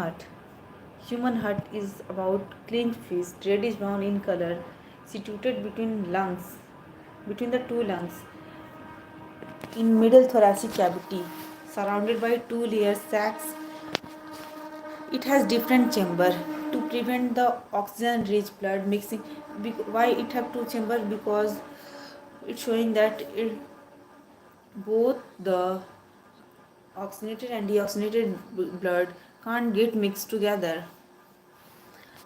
heart. Human heart is about clenched fist, reddish brown in color, situated between the two lungs, in middle thoracic cavity, surrounded by two layer sacs. It has different chamber to prevent the oxygen-rich blood mixing. Why it have two chamber? Because it's showing that both the oxygenated and deoxygenated blood can't get mixed together.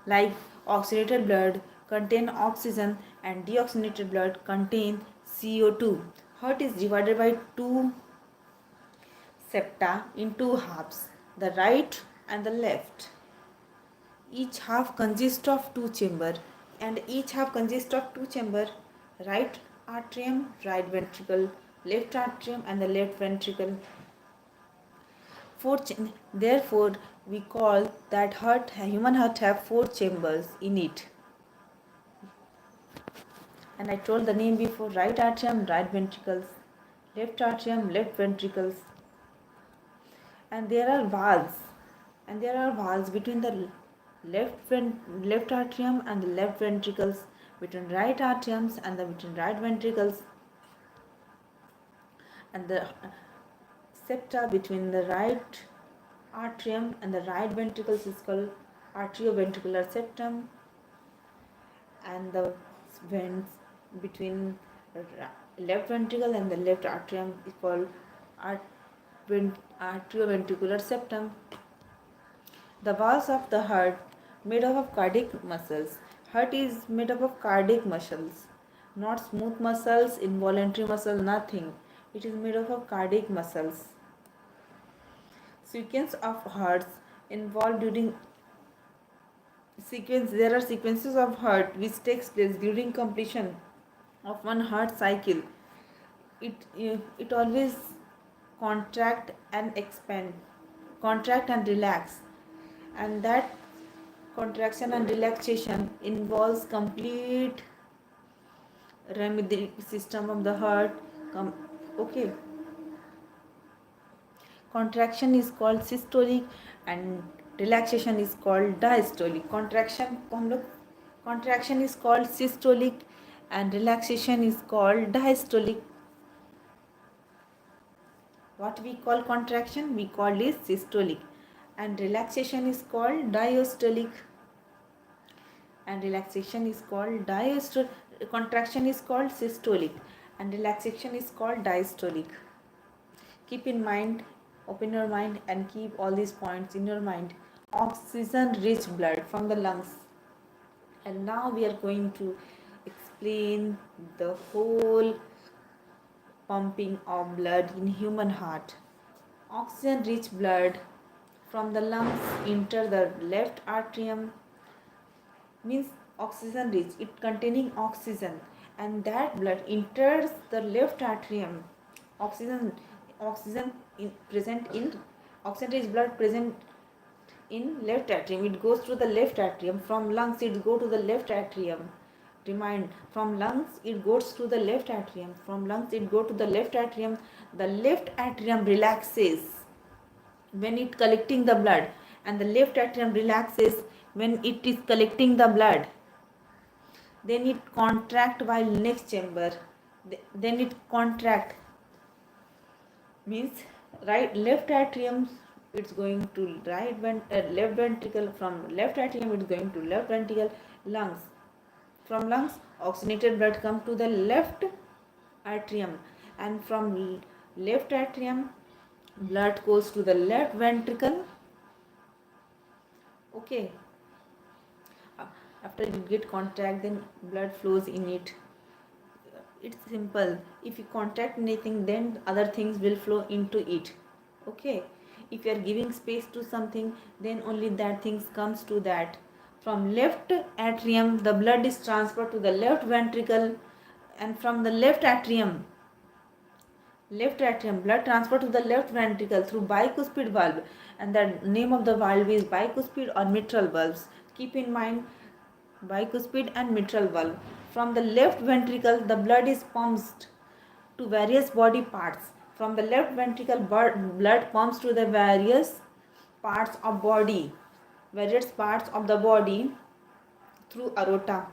Like oxygenated blood contain oxygen and deoxygenated blood contain CO2. Heart is divided by two septa in two halves, the right and the left. Each half consists of two chamber, and each half consists of two chamber, right atrium, right ventricle, left atrium and the left ventricle. Therefore, we call that human heart have four chambers in it. And I told the name before: right atrium, right ventricles, left atrium, left ventricles. And there are valves between the left atrium and the left ventricles, between right atriums and between right ventricles, and the septa between the right atrium and the right ventricles is called atrioventricular septum, and the vents between left ventricle and the left atrium is called atrioventricular septum. The walls of the heart made up of cardiac muscles. Heart is made up of cardiac muscles, not smooth muscles, involuntary muscle, nothing. It is made up of cardiac muscles. Sequence of hearts involved during there are sequences of heart which takes place during completion of one heart cycle. It always contract and expand, contract and relax, and that contraction and relaxation involves complete rhythmic system of the heart. Okay. Contraction is called systolic and relaxation is called diastolic. Contraction is called systolic and relaxation is called diastolic. What we call contraction, we call it systolic, and relaxation is called diastolic. And relaxation is called diastolic. Contraction is called systolic and relaxation is called diastolic. Keep in mind, open your mind and keep all these points in your mind. Oxygen rich blood from the lungs. And now we are going to explain the whole pumping of blood in human heart. Oxygen rich blood from the lungs enter the left atrium, means oxygen rich, it containing oxygen, and that blood enters the left atrium. Oxygen rich blood present in left atrium. It goes to the left atrium. From lungs it go to the left atrium. Remind, from lungs it goes to the left atrium. From lungs it go to the left atrium. The left atrium relaxes when it collecting the blood, and the left atrium relaxes when it is collecting the blood. Then it contract while next chamber. Then it contract, means left atrium it's going to left ventricle. From left atrium it's going to left ventricle. Lungs, from lungs oxygenated blood come to the left atrium, and from left atrium blood goes to the left ventricle. Okay, after you get contract, then blood flows in it. It's simple. If you contract anything, then other things will flow into it. Okay, if you are giving space to something, then only that things comes to that. From left atrium the blood is transferred to the left ventricle, and from the left atrium blood transferred to the left ventricle through bicuspid valve, and the name of the valve is bicuspid or mitral valves. Keep in mind, bicuspid and mitral valve. From the left ventricle the blood is pumped to various body parts. From the left ventricle blood pumps to the various parts of body. various parts of the body through aorta.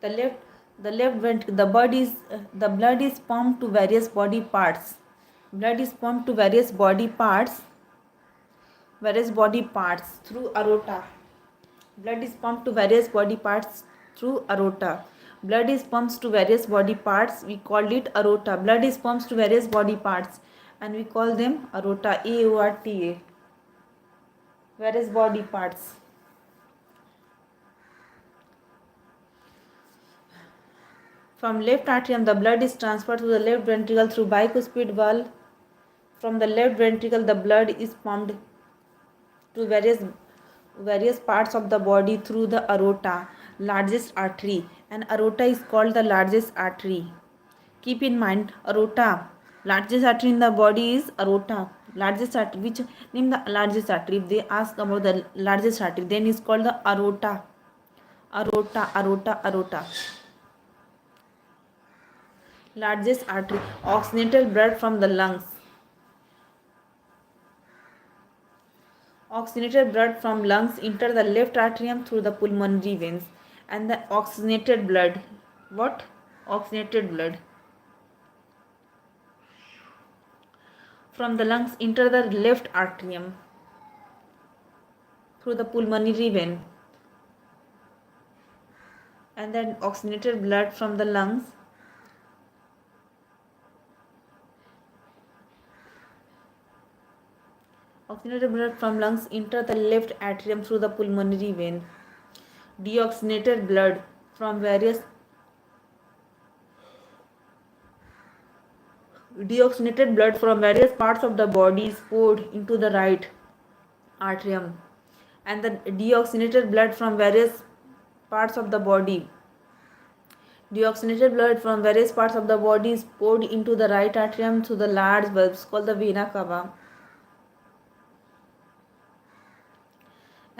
The left the blood is pumped to various body parts. Blood is pumped to various body parts through aorta. Blood is pumped to various body parts through aorta. Blood is pumped to various body parts. We called it aorta. Blood is pumped to various body parts, and we call them aorta. Aorta. Various body parts. From left atrium, the blood is transferred to the left ventricle through bicuspid valve. From the left ventricle, the blood is pumped to various parts of the body through the aorta, largest artery. And aorta is called the largest artery. Keep in mind, aorta, largest artery in the body is aorta. Largest artery, which name the largest artery? If they ask about the largest artery, then it's called the aorta. Aorta. Largest artery. Oxygenated blood from the lungs. Oxygenated blood from lungs enter the left atrium through the pulmonary veins. And the oxygenated blood, what? Oxygenated blood from the lungs enter the left atrium through the pulmonary vein. And then oxygenated blood from the lungs enter the left atrium through the pulmonary vein. Deoxygenated blood from various parts of the body is poured into the right atrium. And the deoxygenated blood from various parts of the body is poured into the right atrium through the large valves called the vena cava.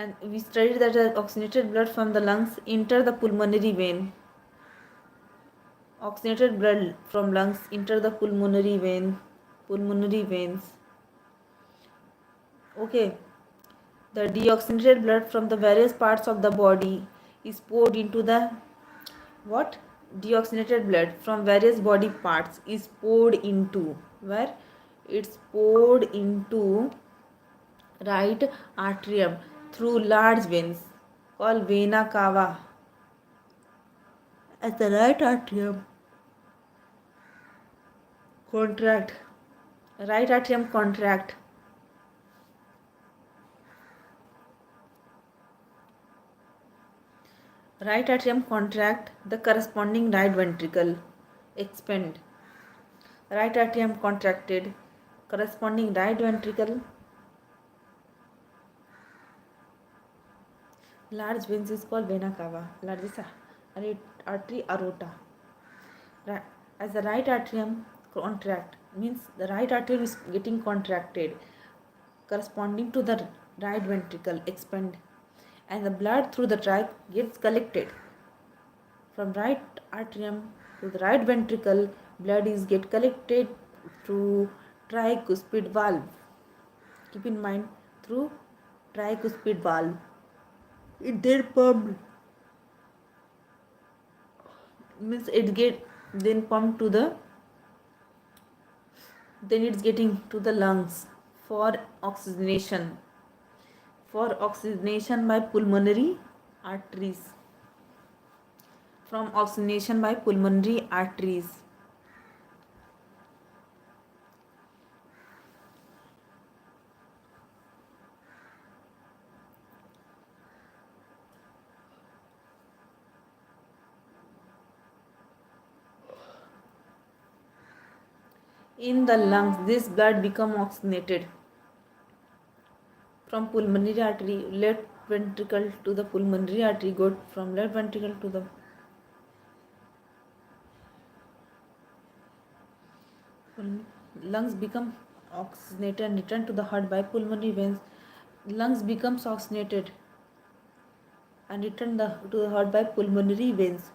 And we studied that oxygenated blood from the lungs enter the pulmonary vein. Oxygenated blood from lungs enter the pulmonary veins. Okay. The deoxygenated blood from the various parts of the body is poured into the what? Deoxygenated blood from various body parts is poured into where? It's poured into right atrium through large veins called vena cava. As the right atrium contract, right atrium contract, the corresponding right ventricle expand. Right atrium contracted, corresponding right ventricle, large veins is called vena cava, largest artery aorta. As the right atrium contract, means the right atrium is getting contracted, corresponding to the right ventricle expand, and the blood through the tract gets collected. From right atrium to the right ventricle, blood is get collected through tricuspid valve. Keep in mind, through tricuspid valve. It then pumped, means it get then pumped to the, then it's getting to the lungs for oxygenation by pulmonary arteries. From oxygenation by pulmonary arteries. In the lungs, this blood become oxygenated from pulmonary artery, left ventricle to the pulmonary artery, go from left ventricle to the lungs become oxygenated and return to the heart by pulmonary veins. Lungs becomes oxygenated and return to the heart by pulmonary veins.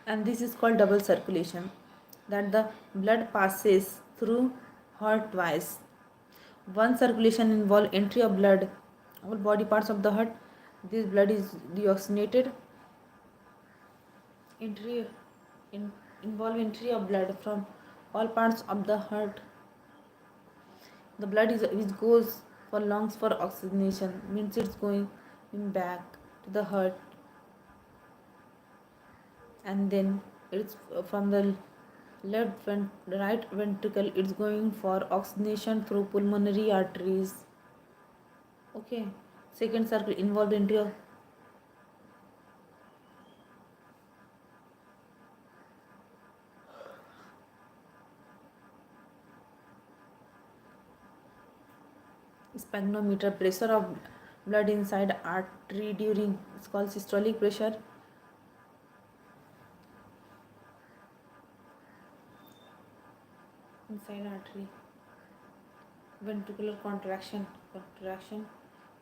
and this is called double circulation, that the blood passes through heart twice. One circulation involves entry of blood all body parts of the heart. This blood is deoxygenated. Entry in, involve entry of blood from all parts of the heart. The blood is which goes for lungs for oxygenation, means it's going back to the heart, and then it's from the right ventricle, it's going for oxygenation through pulmonary arteries. Okay, second circle involved entry of sphygmometer, pressure of blood inside artery during, it's called systolic pressure. Inside artery, ventricular contraction,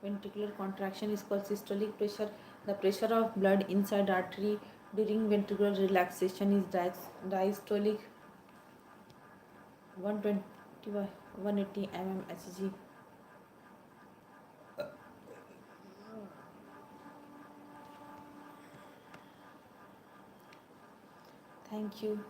ventricular contraction is called systolic pressure. The pressure of blood inside artery during ventricular relaxation is diastolic, 120 by 180 mmHg. Thank you.